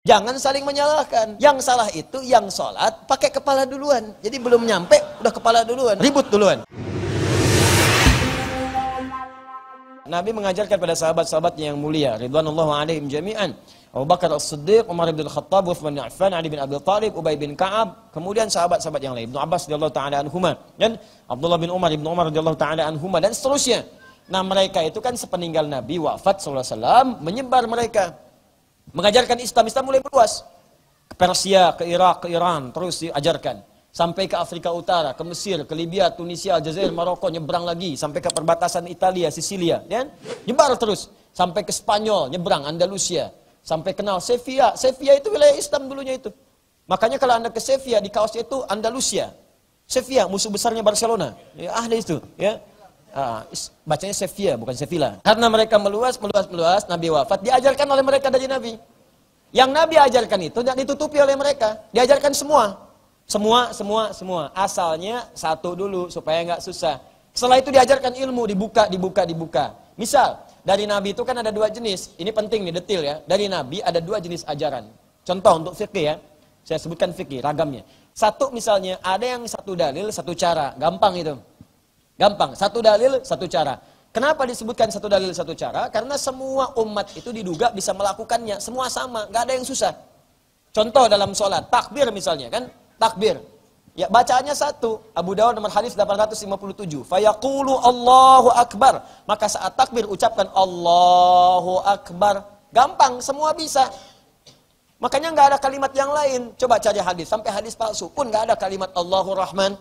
Jangan saling menyalahkan. Yang salah itu yang sholat pakai kepala duluan. Jadi belum nyampe, udah kepala duluan. Ribut duluan. Nabi mengajarkan pada sahabat-sahabatnya yang mulia, ridwanullahu alaihim jami'an. Abu Bakar As-Siddiq, Umar bin Khattab, Utsman bin Affan, Ali bin Abi Thalib, Ubay bin Ka'ab, kemudian sahabat-sahabat yang lain, Ibnu Abbas radhiyallahu taala anhuma, dan Abdullah bin Umar, Ibnu Umar radhiyallahu taala anhuma, dan seterusnya. Nah, mereka itu kan sepeninggal Nabi wafat sallallahu alaihi wasallam, menyebar mereka. Mengajarkan Islam mulai meluas. Ke Persia, ke Irak, ke Iran, terus diajarkan. Sampai ke Afrika Utara, ke Mesir, ke Libya, Tunisia, Aljazair, Maroko, nyebrang lagi. Sampai ke perbatasan Italia, Sisilia. Dan nyebar terus. Sampai ke Spanyol, nyebrang, Andalusia. Sampai kenal Sevilla. Sevilla itu wilayah Islam dulunya itu. Makanya kalau Anda ke Sevilla, di kaosnya itu Andalusia. Sevilla, musuh besarnya Barcelona. Ya, ahli itu. Ya. Bacanya Sevilla, bukan Sevilla. Karena mereka meluas, Nabi wafat. Diajarkan oleh mereka dari Nabi. Yang Nabi ajarkan itu tidak ditutupi oleh mereka. Diajarkan semua. Semua. Asalnya satu dulu, supaya nggak susah. Setelah itu diajarkan ilmu, dibuka. Misal, dari Nabi itu kan ada dua jenis. Ini penting nih, detil ya. Dari Nabi ada dua jenis ajaran. Contoh untuk fikih ya. Saya sebutkan fikih, ragamnya. Satu misalnya, ada yang satu dalil, satu cara. Gampang itu. Gampang, satu dalil, satu cara. Kenapa disebutkan satu dalil, satu cara? Karena semua umat itu diduga bisa melakukannya. Semua sama, nggak ada yang susah. Contoh dalam sholat, takbir misalnya kan. Takbir. Ya, bacaannya satu. Abu Dawud nomor hadis 857. Fayaqulu Allahu Akbar. Maka saat takbir ucapkan Allahu Akbar. Gampang, semua bisa. Makanya nggak ada kalimat yang lain. Coba cari hadis, sampai hadis palsu pun nggak ada kalimat Allahu Rahman,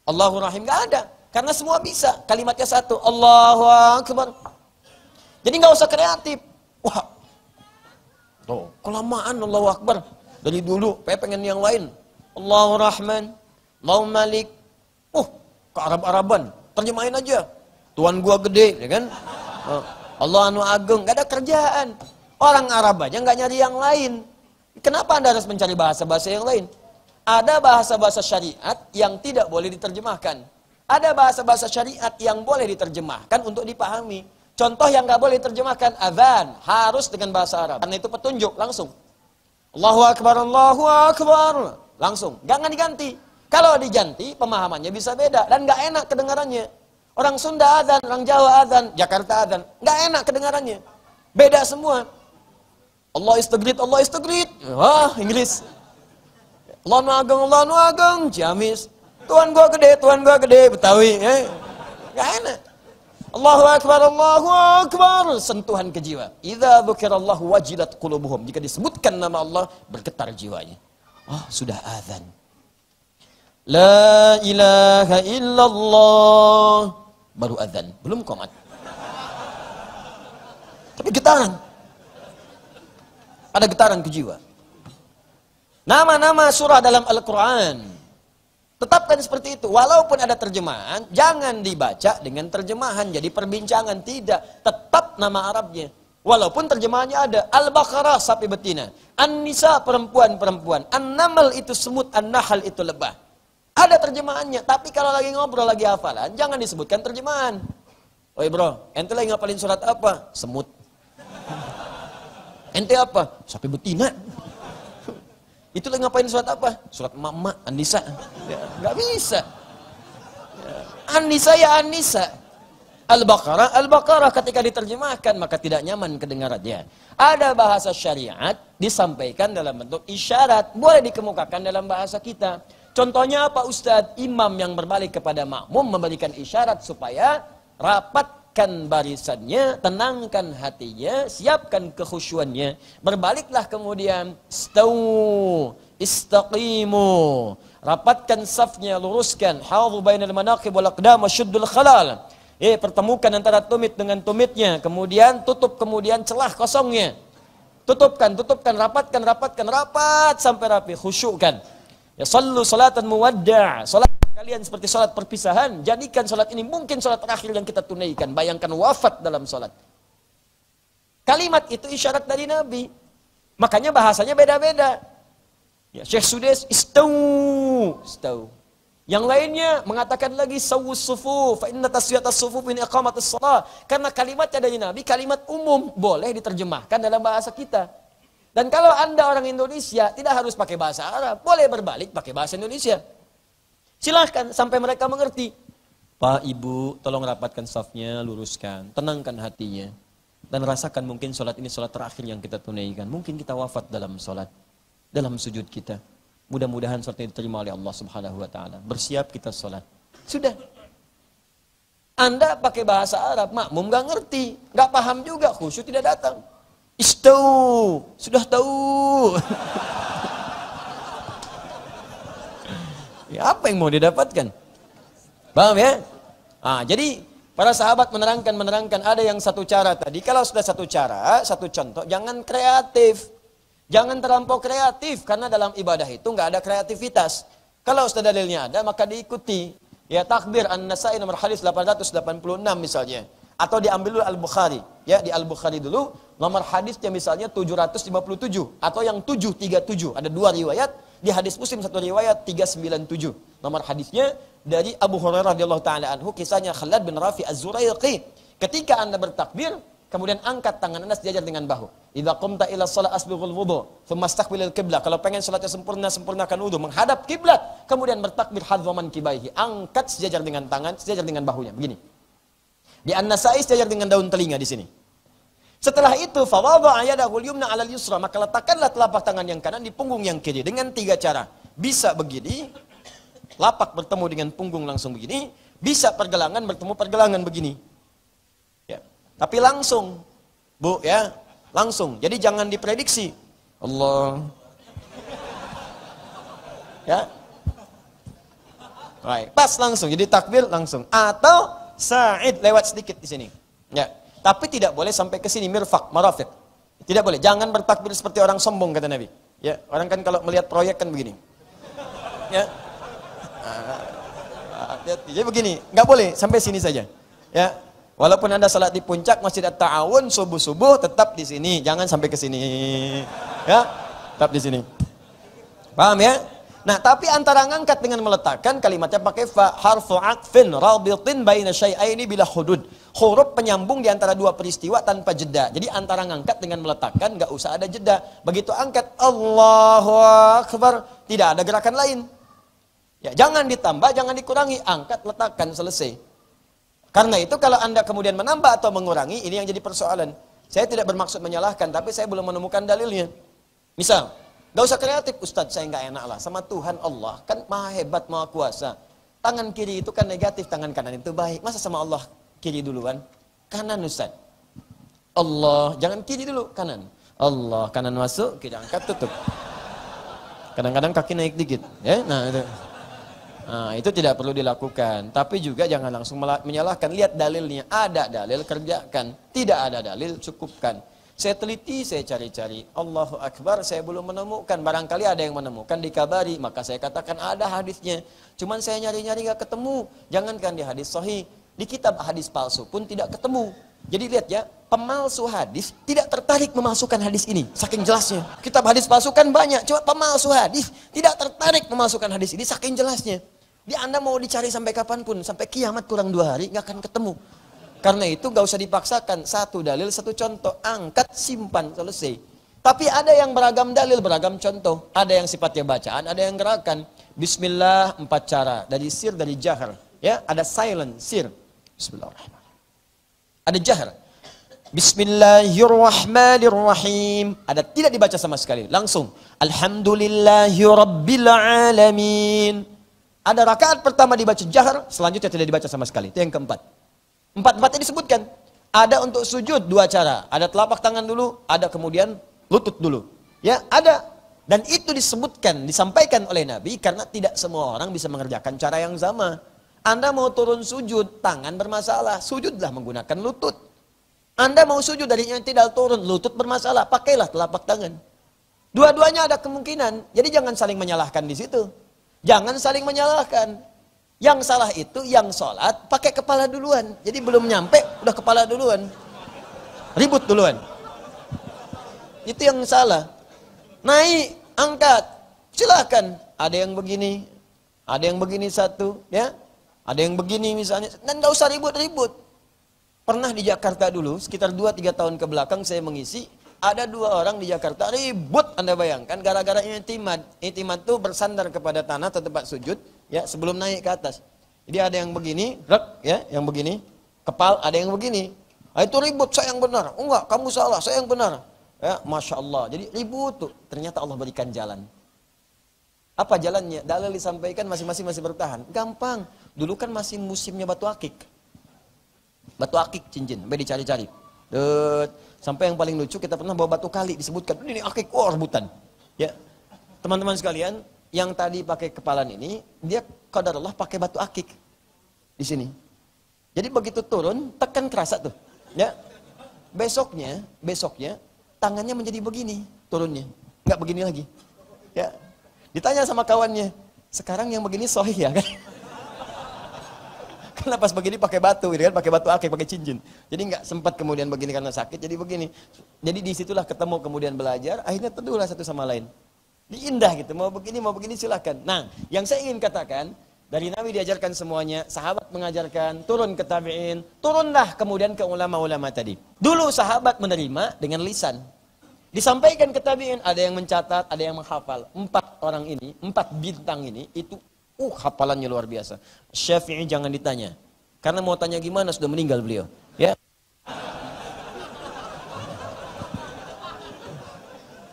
Allahu Rahim, nggak ada. Karena semua bisa. Kalimatnya satu, Allahu Akbar. Jadi nggak usah kreatif. Wah, tuh kelamaan Allahu Akbar. Dari dulu, pengen yang lain. Allahu Rahman, Allahu Malik. Ke Arab-Araban. Terjemahin aja. Tuhan gua gede, ya kan? Allah anu agung. Nggak ada kerjaan. Orang Arab aja nggak nyari yang lain. Kenapa Anda harus mencari bahasa-bahasa yang lain? Ada bahasa-bahasa syariat yang tidak boleh diterjemahkan. Ada bahasa-bahasa syariat yang boleh diterjemahkan untuk dipahami. Contoh yang nggak boleh diterjemahkan, azan. Harus dengan bahasa Arab. Karena itu petunjuk, langsung. Allahu Akbar, Allahu Akbar. Langsung, jangan diganti. Kalau diganti, pemahamannya bisa beda. Dan nggak enak kedengarannya. Orang Sunda azan, orang Jawa azan, Jakarta azan. Nggak enak kedengarannya. Beda semua. Allah istagrid, Allah istagrid. Wah, Inggris. Allah nu ageng, Ciamis. Tuhan gua gede, Betawi. Gak enak. Allahu Akbar, Allahu Akbar. Sentuhan ke jiwa. Idza dzukirallahu wajilat qulubuhum. Jika disebutkan nama Allah, bergetar jiwanya. Sudah azan. La ilaha illallah. Baru azan, belum qomat. Tapi getaran. Ada getaran ke jiwa. Nama-nama surah dalam Al-Quran. Tetapkan seperti itu. Walaupun ada terjemahan, jangan dibaca dengan terjemahan. Jadi perbincangan, tidak. Tetap nama Arabnya. Walaupun terjemahannya ada. Al-Baqarah, sapi betina. An-Nisa, perempuan-perempuan. An-Namal itu semut, An-Nahal itu lebah. Ada terjemahannya. Tapi kalau lagi ngobrol, lagi hafalan, jangan disebutkan terjemahan. Oi bro, ente lagi ngapalin surat apa? Semut. Ente apa? Sapi betina. Itu lagi ngapain surat apa? Surat Mama, An-Nisa. Gak bisa. An-Nisa ya An-Nisa. Al-Baqarah, Al-Baqarah ketika diterjemahkan maka tidak nyaman kedengarannya. Ada bahasa syariat disampaikan dalam bentuk isyarat. Boleh dikemukakan dalam bahasa kita. Contohnya apa Ustadz? Imam yang berbalik kepada makmum memberikan isyarat supaya rapatkan barisannya, tenangkan hatinya, siapkan kekhusyuannya. Berbaliklah kemudian, istawu, istaqimu. Rapatkan safnya, luruskan. Hadhu bainal manaqib wal aqdam washuddul khalal. Pertemukan antara tumit dengan tumitnya. Kemudian tutup, kemudian celah kosongnya. Tutupkan, rapatkan, rapat sampai rapi, khusyukkan. Ya sallu salatan muwadda'. Salat kalian seperti salat perpisahan. Jadikan salat ini mungkin salat terakhir yang kita tunaikan. Bayangkan wafat dalam salat. Kalimat itu isyarat dari Nabi. Makanya bahasanya beda-beda. Ya, Syekh Sudais istawu. Yang lainnya mengatakan lagi sawus sufuf, fa inna taswiyatas sufuf min iqamatis shalah. Karena kalimatnya dari Nabi kalimat umum, boleh diterjemahkan dalam bahasa kita. Dan kalau Anda orang Indonesia, tidak harus pakai bahasa Arab. Boleh berbalik pakai bahasa Indonesia. Silahkan sampai mereka mengerti. Pak, Ibu, tolong rapatkan safnya, luruskan, tenangkan hatinya. Dan rasakan mungkin sholat ini sholat terakhir yang kita tunaikan. Mungkin kita wafat dalam sholat, dalam sujud kita. Mudah-mudahan sholat ini diterima oleh Allah Subhanahu Wa Taala. Bersiap kita sholat. Sudah. Anda pakai bahasa Arab, makmum gak ngerti, gak paham juga, khusyuk tidak datang. Istau, sudah tahu. Ya, apa yang mau didapatkan? Paham ya? Nah, jadi para sahabat menerangkan ada yang satu cara tadi. Kalau sudah satu cara, satu contoh, jangan kreatif. Jangan terlampau kreatif, karena dalam ibadah itu nggak ada kreativitas. Kalau sudah dalilnya ada, maka diikuti. Ya, takbir An-Nasai nomor hadis 886 misalnya. Atau diambil dulu Al-Bukhari. Ya, di Al-Bukhari dulu, nomor hadisnya misalnya 757. Atau yang 737. Ada dua riwayat. Di hadis Muslim satu riwayat 397. Nomor hadisnya dari Abu Hurairah radhiyallahu taala anhu, kisahnya Khalad bin Rafi Az-Zuraiqi. Ketika Anda bertakbir, kemudian angkat tangan Anda sejajar dengan bahu. Idza qumta ila shalah asbighul wudu, thumma istaqbilil qiblah. Kalau pengen salatnya sempurna, sempurnakan wudu, menghadap kiblat, kemudian bertakbir hadzman kibaihi. Angkat sejajar dengan tangan, sejajar dengan bahunya, begini. Di An-Nasai sejajar dengan daun telinga di sini. Setelah itu, fawadha'a yadahu al-yumna 'ala al-yusra, maka letakkanlah telapak tangan yang kanan di punggung yang kiri dengan tiga cara. Bisa begini, lapak bertemu dengan punggung langsung begini, bisa pergelangan bertemu pergelangan begini. Ya, tapi langsung, Bu, ya, langsung. Jadi jangan diprediksi. Allah. Ya. Baik, pas langsung. Jadi takbir langsung. Atau sa'id lewat sedikit di sini. Ya. Tapi tidak boleh sampai ke sini mirfaq, marafiq. Tidak boleh. Jangan bertakbir seperti orang sombong kata Nabi. Ya, orang kan kalau melihat proyek kan begini. Ya. Jadi begini, nggak boleh sampai sini saja. Ya. Walaupun Anda salat di puncak Masjid At-Ta'awun subuh-subuh tetap di sini, jangan sampai ke sini. Ya. Tetap di sini. Paham ya? Nah, tapi antara ngangkat dengan meletakkan kalimatnya pakai fa, harfu aqfin rabitin baina syai'aini bila hudud. Huruf penyambung di antara dua peristiwa tanpa jeda. Jadi antara ngangkat dengan meletakkan nggak usah ada jeda. Begitu angkat Allahu Akbar, tidak ada gerakan lain. Ya, jangan ditambah, jangan dikurangi, angkat, letakkan, selesai. Karena itu kalau Anda kemudian menambah atau mengurangi, ini yang jadi persoalan. Saya tidak bermaksud menyalahkan, tapi saya belum menemukan dalilnya. Misal, gak usah kreatif, Ustadz, saya nggak enak lah sama Tuhan Allah, kan maha hebat, maha kuasa. Tangan kiri itu kan negatif, tangan kanan itu baik. Masa sama Allah kiri duluan? Kanan Ustadz. Allah, jangan kiri dulu, kanan. Allah, kanan masuk, kiri angkat, tutup. Kadang-kadang kaki naik dikit. Ya, nah, itu tidak perlu dilakukan. Tapi juga jangan langsung menyalahkan. Lihat dalilnya. Ada dalil, kerjakan. Tidak ada dalil, cukupkan. Saya teliti, saya cari-cari. Allahu Akbar, saya belum menemukan. Barangkali ada yang menemukan, dikabari. Maka saya katakan ada hadisnya. Cuman saya nyari-nyari gak ketemu. Jangankan di hadis sahih, di kitab hadis palsu pun tidak ketemu. Jadi lihat ya, pemalsu hadis tidak tertarik memasukkan hadis ini. Saking jelasnya. Kitab hadis palsu kan banyak. Cuma pemalsu hadis tidak tertarik memasukkan hadis ini. Saking jelasnya. Di Anda mau dicari sampai kapanpun. Sampai kiamat kurang 2 hari, gak akan ketemu. Karena itu gak usah dipaksakan. Satu dalil, satu contoh. Angkat, simpan, selesai. Tapi ada yang beragam dalil, beragam contoh. Ada yang sifatnya bacaan, ada yang gerakan. Bismillah 4 cara. Dari sir, dari jahar. Ya, ada silent, sir. Bismillahirrahmanirrahim. Ada jahar. Bismillahirrahmanirrahim. Ada tidak dibaca sama sekali. Langsung. Alhamdulillahirrabbilalamin. Ada rakaat pertama dibaca jahar, selanjutnya tidak dibaca sama sekali. Itu yang keempat. Empat-empatnya disebutkan. Ada untuk sujud 2 cara. Ada telapak tangan dulu, ada kemudian lutut dulu. Ya, ada. Dan itu disebutkan, disampaikan oleh Nabi karena tidak semua orang bisa mengerjakan cara yang sama. Anda mau turun sujud, tangan bermasalah, sujudlah menggunakan lutut. Anda mau sujud dari yang tidak turun, lutut bermasalah, pakailah telapak tangan. Dua-duanya ada kemungkinan. Jadi jangan saling menyalahkan di situ. Jangan saling menyalahkan. Yang salah itu yang sholat pakai kepala duluan. Jadi belum nyampe udah kepala duluan. Ribut duluan. Itu yang salah. Naik, angkat. Silakan. Ada yang begini, ada yang begini satu, ya. Ada yang begini misalnya. Dan gak usah ribut-ribut. Pernah di Jakarta dulu, sekitar 2-3 tahun ke belakang saya mengisi Ada 2 orang di Jakarta ribut, Anda bayangkan, gara-gara i'timad. I'timad itu bersandar kepada tanah atau tempat sujud, ya, sebelum naik ke atas. Jadi ada yang begini, ya, yang begini, kepal, ada yang begini. Nah, itu ribut, saya yang benar. Oh enggak, kamu salah, saya yang benar. Ya, Masya Allah. Jadi ribut tuh. Ternyata Allah berikan jalan. Apa jalannya? Dalil disampaikan, masing-masing masih bertahan. Gampang. Dulu kan masih musimnya batu akik. Batu akik cincin, sampai dicari-cari. Sampai yang paling lucu, kita pernah bawa batu kali, disebutkan, ini akik, wah rebutan. Ya, teman-teman sekalian, yang tadi pakai kepalan ini, dia qadarullah pakai batu akik di sini. Jadi begitu turun, tekan kerasa tuh. Ya, besoknya, tangannya menjadi begini, turunnya, nggak begini lagi. Ya, ditanya sama kawannya, sekarang yang begini sahih ya kan? Karena pas begini pakai batu, gitu kan, pakai batu akik, pakai cincin. Jadi nggak sempat kemudian begini karena sakit, jadi begini. Jadi disitulah ketemu kemudian belajar, akhirnya teduhlah satu sama lain. Diindah gitu, mau begini silahkan. Nah, yang saya ingin katakan, dari Nabi diajarkan semuanya, sahabat mengajarkan, turun ke tabi'in, turunlah kemudian ke ulama-ulama tadi. Dulu sahabat menerima dengan lisan. Disampaikan ke tabi'in, ada yang mencatat, ada yang menghafal. 4 orang ini, 4 bintang ini, itu hafalannya luar biasa. Syafi'i jangan ditanya. Karena mau tanya gimana, sudah meninggal beliau. Ya.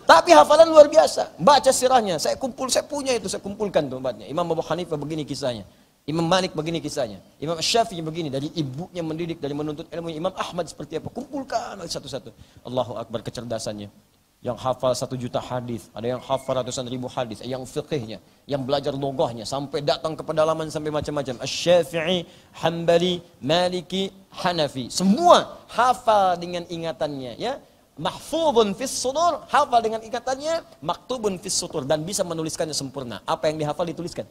Tapi hafalan luar biasa. Baca sirahnya, saya punya itu, saya kumpulkan tuh obatnya. Imam Abu Hanifah begini kisahnya. Imam Malik begini kisahnya. Imam Syafi'i begini, dari ibunya mendidik, dari menuntut ilmu. Imam Ahmad seperti apa? Kumpulkan satu-satu. Allahu Akbar kecerdasannya. Yang hafal 1 juta hadis, ada yang hafal ratusan ribu hadis, yang fiqihnya, yang belajar logahnya, sampai datang ke pedalaman sampai macam-macam. Asy-Syafi'i, Hambali, Maliki, Hanafi. Semua hafal dengan ingatannya, ya. Mahfuzun fis sudur, hafal dengan ingatannya, maktubun fis sutur, dan bisa menuliskannya sempurna. Apa yang dihafal dituliskan.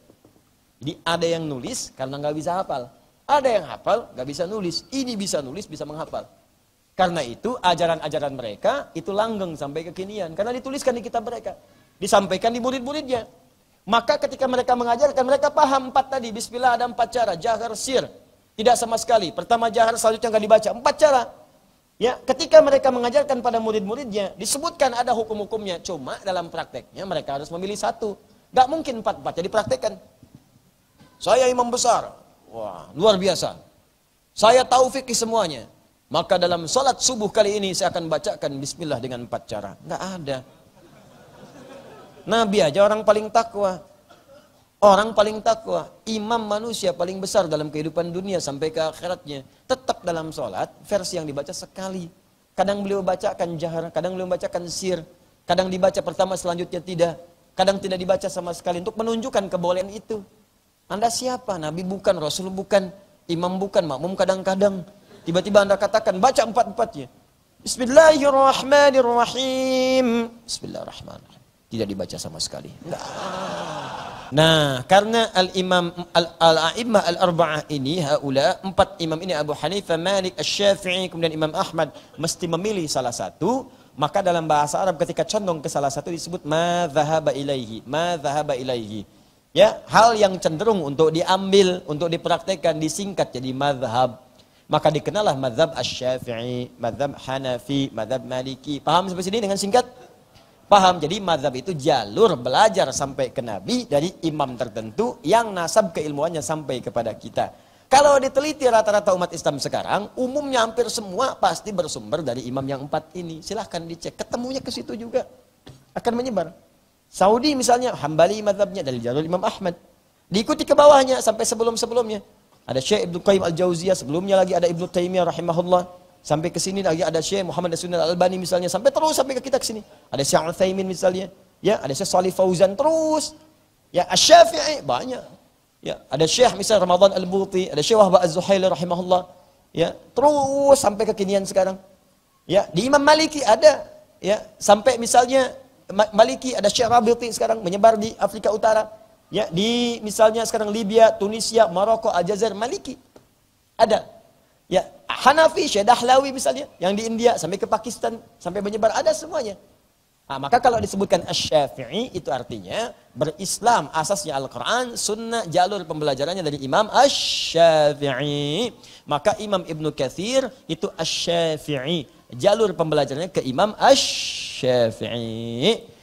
Jadi ada yang nulis karena nggak bisa hafal. Ada yang hafal nggak bisa nulis. Ini bisa nulis, bisa menghafal. Karena itu ajaran-ajaran mereka itu langgeng sampai kekinian. Karena dituliskan di kitab mereka. Disampaikan di murid-muridnya. Maka ketika mereka mengajarkan, mereka paham 4 tadi. Bismillah ada 4 cara. Jahar, sir. Tidak sama sekali. Pertama jahar, selanjutnya nggak dibaca. 4 cara. Ya, ketika mereka mengajarkan pada murid-muridnya, disebutkan ada hukum-hukumnya. Cuma dalam prakteknya mereka harus memilih 1. Nggak mungkin 4-4. Jadi praktekkan. Saya imam besar. Wah, luar biasa. Saya tahu fikih semuanya. Maka dalam sholat subuh kali ini saya akan bacakan bismillah dengan 4 cara. Nggak ada. Nabi aja orang paling takwa. Orang paling takwa. Imam manusia paling besar dalam kehidupan dunia sampai ke akhiratnya. Tetap dalam sholat, versi yang dibaca sekali. Kadang beliau bacakan jahar, kadang beliau bacakan sir. Kadang dibaca pertama, selanjutnya tidak. Kadang tidak dibaca sama sekali untuk menunjukkan kebolehan itu. Anda siapa? Nabi bukan, Rasul bukan, imam bukan, makmum kadang-kadang. Tiba-tiba Anda katakan, baca 4-4-nya. Bismillahirrahmanirrahim. Bismillahirrahmanirrahim. Tidak dibaca sama sekali. Enggak. Nah, karena al-imam al-a'immah al-arba'ah ini, haula 4 imam ini, Abu Hanifah, Malik, Asy-Syafi'i, kemudian Imam Ahmad, mesti memilih salah satu. Maka dalam bahasa Arab ketika condong ke salah satu disebut ma dhahaba ilaihi. Ma dhahaba ilaihi. Ya, hal yang cenderung untuk diambil, untuk dipraktekkan, disingkat jadi madhab. Maka dikenallah madhab Asy-Syafi'i, madhab Hanafi, madhab Maliki. Paham sampai sini dengan singkat? Paham. Jadi madhab itu jalur belajar sampai ke Nabi dari imam tertentu yang nasab keilmuannya sampai kepada kita. Kalau diteliti rata-rata umat Islam sekarang, umumnya hampir semua pasti bersumber dari imam yang 4 ini. Silahkan dicek, ketemunya ke situ juga. Akan menyebar. Saudi misalnya, Hambali madhabnya dari jalur Imam Ahmad. Diikuti ke bawahnya sampai sebelum-sebelumnya. Ada Syekh Ibnu Qayyim Al-Jauziyah, sebelumnya lagi ada Ibnu Taimiyah rahimahullah. Sampai ke sini lagi ada Syekh Muhammad Nasruddin Al-Albani misalnya, sampai terus sampai ke kita ke sini. Ada Syekh Utsaimin misalnya, ya, ada Syekh Shalih Fauzan terus. Ya, Asy-Syafi'i banyak. Ya, ada Syekh misalnya Ramadan Al-Buti, ada Syekh Wahbah Az-Zuhaili rahimahullah. Ya, terus sampai kekinian sekarang. Ya, di Imam Maliki ada, ya, sampai misalnya Maliki ada Syekh Rabiti sekarang menyebar di Afrika Utara. Ya, di misalnya sekarang Libya, Tunisia, Maroko, Aljazair, Maliki. Ada. Ya, Hanafi, Syekh Dahlawi misalnya, yang di India sampai ke Pakistan, sampai menyebar, ada semuanya. Nah, maka kalau disebutkan Asy-Syafi'i itu artinya berislam, asasnya Al-Qur'an, sunnah, jalur pembelajarannya dari Imam Asy-Syafi'i. Maka Imam Ibnu Katsir itu Asy-Syafi'i, jalur pembelajarannya ke Imam Asy-Syafi'i.